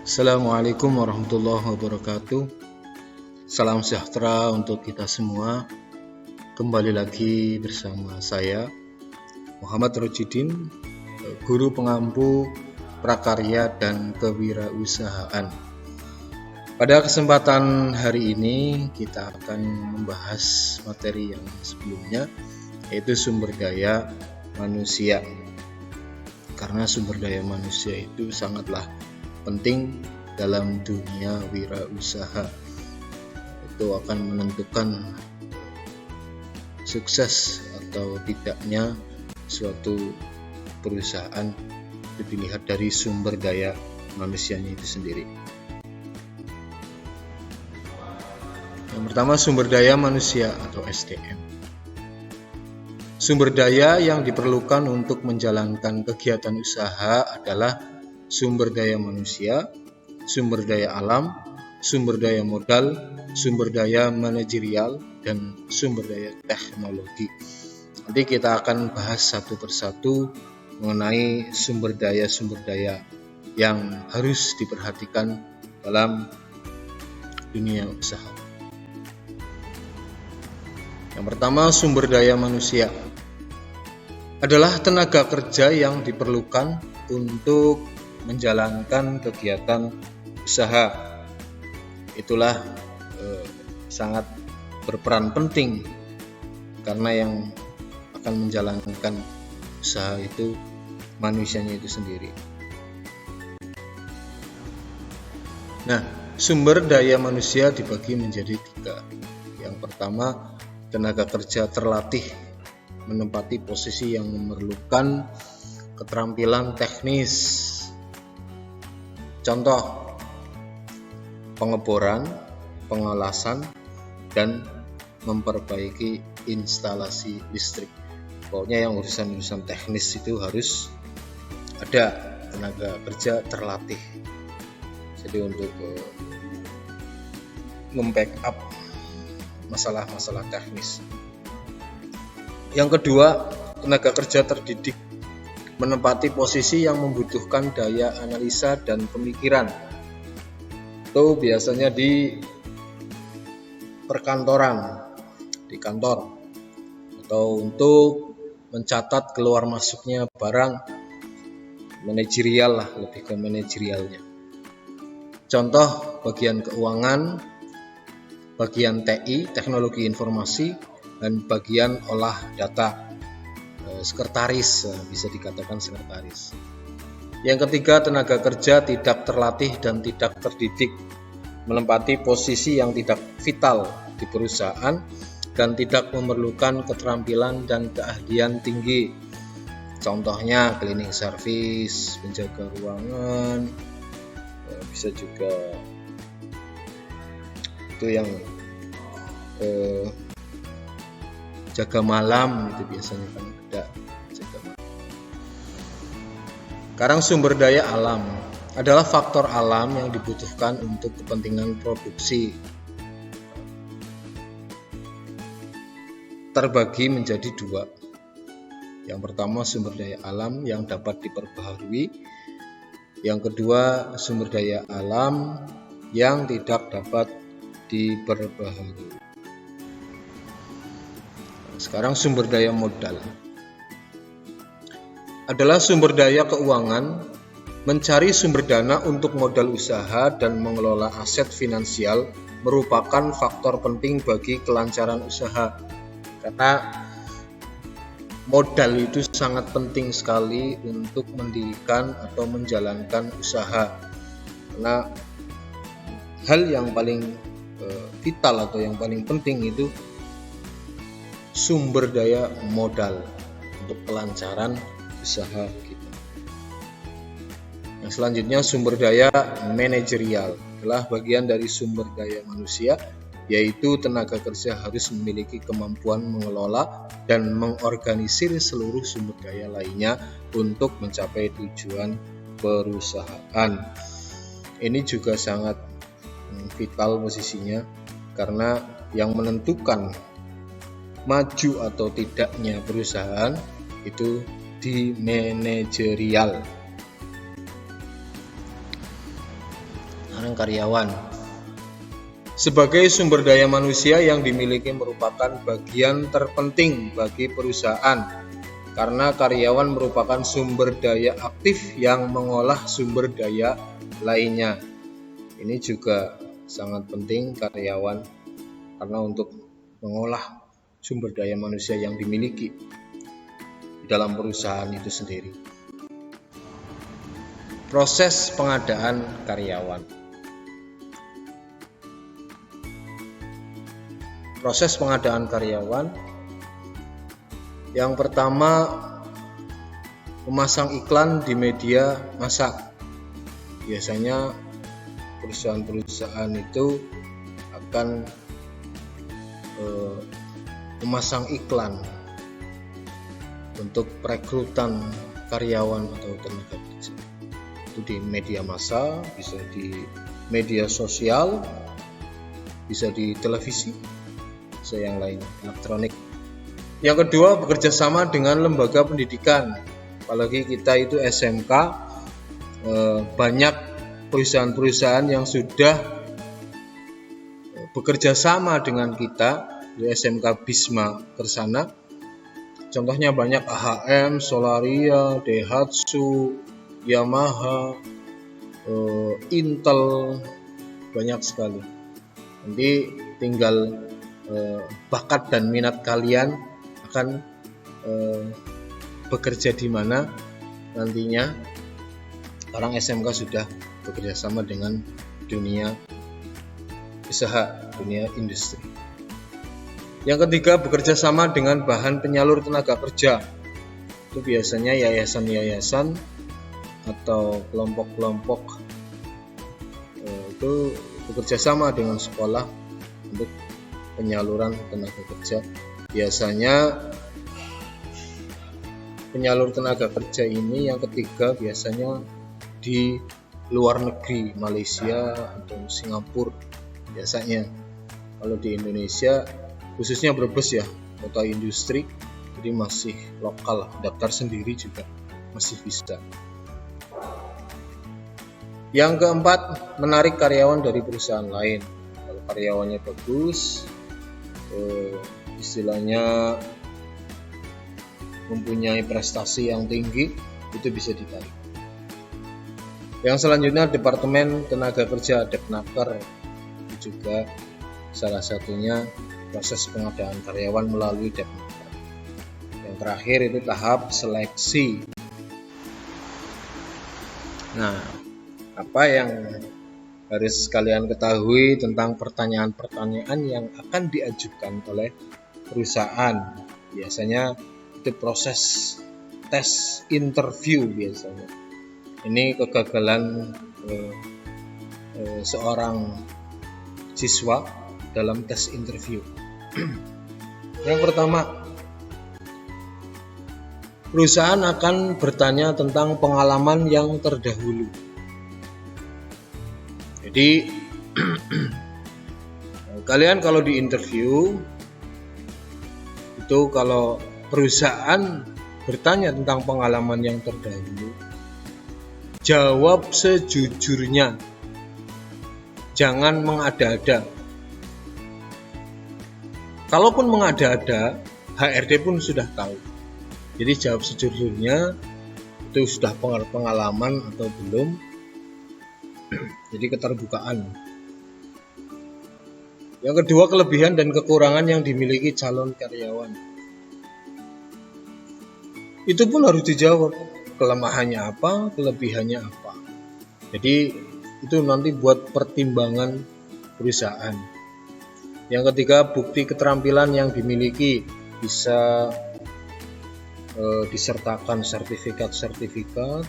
Assalamualaikum warahmatullahi wabarakatuh. Salam sejahtera untuk kita semua. Kembali lagi bersama saya Muhammad Rojidin, guru pengampu prakarya dan kewirausahaan. Pada kesempatan hari ini kita akan membahas materi yang sebelumnya, yaitu sumber daya manusia. Karena sumber daya manusia itu sangatlah penting dalam dunia wirausaha. Itu akan menentukan sukses atau tidaknya suatu perusahaan itu dilihat dari sumber daya manusianya itu sendiri. Yang pertama, sumber daya manusia atau SDM. Sumber daya yang diperlukan untuk menjalankan kegiatan usaha adalah sumber daya manusia, sumber daya alam, sumber daya modal, sumber daya manajerial, dan sumber daya teknologi. Nanti kita akan bahas satu persatu mengenai sumber daya yang harus diperhatikan dalam dunia usaha. Yang pertama, sumber daya manusia adalah tenaga kerja yang diperlukan untuk menjalankan kegiatan usaha. Itulah sangat berperan penting karena yang akan menjalankan usaha itu manusianya itu sendiri. Nah, sumber daya manusia dibagi menjadi 3. Yang pertama, tenaga kerja terlatih menempati posisi yang memerlukan keterampilan teknis. Contoh, pengeboran, pengelasan, dan memperbaiki instalasi listrik. Pokoknya yang urusan teknis itu harus ada tenaga kerja terlatih. Jadi untuk mem-backup masalah-masalah teknis. Yang kedua, tenaga kerja terdidik menempati posisi yang membutuhkan daya analisa dan pemikiran. Itu biasanya di perkantoran, di kantor, atau untuk mencatat keluar masuknya barang, manajerial lah, lebih ke manajerialnya. Contoh, bagian keuangan, bagian TI, teknologi informasi, dan bagian olah data. Sekretaris, bisa dikatakan sekretaris. Yang ketiga, tenaga kerja tidak terlatih dan tidak terdidik menempati posisi yang tidak vital di perusahaan dan tidak memerlukan keterampilan dan keahlian tinggi. Contohnya cleaning service, penjaga ruangan, bisa juga itu yang jaga malam, itu biasanya kan ada jaga malam. Sekarang sumber daya alam adalah faktor alam yang dibutuhkan untuk kepentingan produksi. Terbagi menjadi 2. Yang pertama, sumber daya alam yang dapat diperbaharui. Yang kedua, sumber daya alam yang tidak dapat diperbaharui. Sekarang sumber daya modal adalah sumber daya keuangan, mencari sumber dana untuk modal usaha dan mengelola aset finansial merupakan faktor penting bagi kelancaran usaha. Karena modal itu sangat penting sekali untuk mendirikan atau menjalankan usaha. Karena hal yang paling vital atau yang paling penting itu sumber daya modal untuk kelancaran usaha kita. Yang selanjutnya, sumber daya manajerial adalah bagian dari sumber daya manusia, yaitu tenaga kerja harus memiliki kemampuan mengelola dan mengorganisir seluruh sumber daya lainnya untuk mencapai tujuan perusahaan. Ini juga sangat vital posisinya karena yang menentukan maju atau tidaknya perusahaan itu di manajerial. Sekarang karyawan. Sebagai sumber daya manusia yang dimiliki merupakan bagian terpenting bagi perusahaan, karena karyawan merupakan sumber daya aktif yang mengolah sumber daya lainnya. Ini juga sangat penting karyawan, karena untuk mengolah sumber daya manusia yang dimiliki di dalam perusahaan itu sendiri. Proses pengadaan karyawan. Proses pengadaan karyawan, yang pertama, memasang iklan di media massa. Biasanya perusahaan-perusahaan itu akan memasang iklan untuk perekrutan karyawan atau tenaga kerja. Itu di media massa, bisa di media sosial, bisa di televisi, bisa yang lain, elektronik. Yang kedua, bekerja sama dengan lembaga pendidikan. Apalagi kita itu SMK, banyak perusahaan-perusahaan yang sudah bekerja sama dengan kita di SMK Bisma Kersana. Contohnya banyak AHM, Solaria, Daihatsu, Yamaha, Intel, banyak sekali. Nanti tinggal bakat dan minat kalian akan bekerja di mana nantinya. Sekarang SMK sudah bekerja sama dengan dunia usaha, dunia industri. Yang ketiga, bekerja sama dengan bahan penyalur tenaga kerja. Itu biasanya yayasan-yayasan atau kelompok-kelompok itu bekerja sama dengan sekolah untuk penyaluran tenaga kerja. Biasanya penyalur tenaga kerja ini yang ketiga biasanya di luar negeri, Malaysia atau Singapura biasanya. Kalau di Indonesia, khususnya Brebes ya, kota industri, jadi masih lokal, daftar sendiri juga masih bisa. Yang keempat, menarik karyawan dari perusahaan lain. Kalau karyawannya bagus, istilahnya mempunyai prestasi yang tinggi, itu bisa ditarik. Yang selanjutnya, Departemen Tenaga Kerja, Depnaker, itu juga salah satunya proses pengadaan karyawan melalui Depnaker. Yang terakhir itu tahap seleksi. Nah, apa yang harus kalian ketahui tentang pertanyaan-pertanyaan yang akan diajukan oleh perusahaan? Biasanya itu proses tes interview biasanya. Ini kegagalan seorang siswa dalam tes interview. Yang pertama, perusahaan akan bertanya tentang pengalaman yang terdahulu. Jadi kalian kalau di interview itu, kalau perusahaan bertanya tentang pengalaman yang terdahulu, jawab sejujurnya, jangan mengada-ada. Kalaupun mengada-ada, HRD pun sudah tahu. Jadi jawab sejujurnya, itu sudah pengalaman atau belum. Jadi keterbukaan. Yang kedua, kelebihan dan kekurangan yang dimiliki calon karyawan. Itu pun harus dijawab. Kelemahannya apa, kelebihannya apa. Jadi itu nanti buat pertimbangan perusahaan. Yang ketiga, bukti keterampilan yang dimiliki, bisa disertakan sertifikat-sertifikat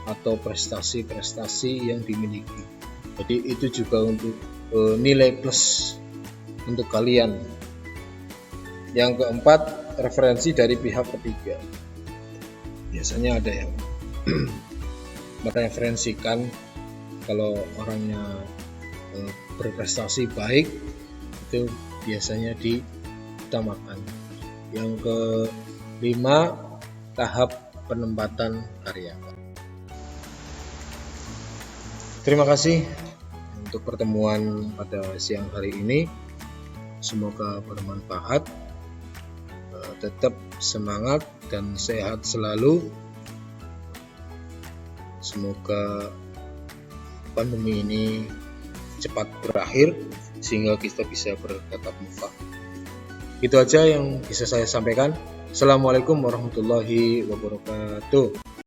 atau prestasi-prestasi yang dimiliki. Jadi itu juga untuk nilai plus untuk kalian. Yang keempat, referensi dari pihak ketiga. Biasanya ada yang mereferensikan kalau orangnya berprestasi baik, itu biasanya diutamakan. Yang kelima, tahap penempatan karyawan. Terima kasih. untuk pertemuan pada siang hari ini. Semoga bermanfaat. Tetap semangat dan sehat selalu. Semoga pandemi ini cepat berakhir sehingga kita bisa bertatap muka. Itu aja yang bisa saya sampaikan. Assalamualaikum warahmatullahi wabarakatuh.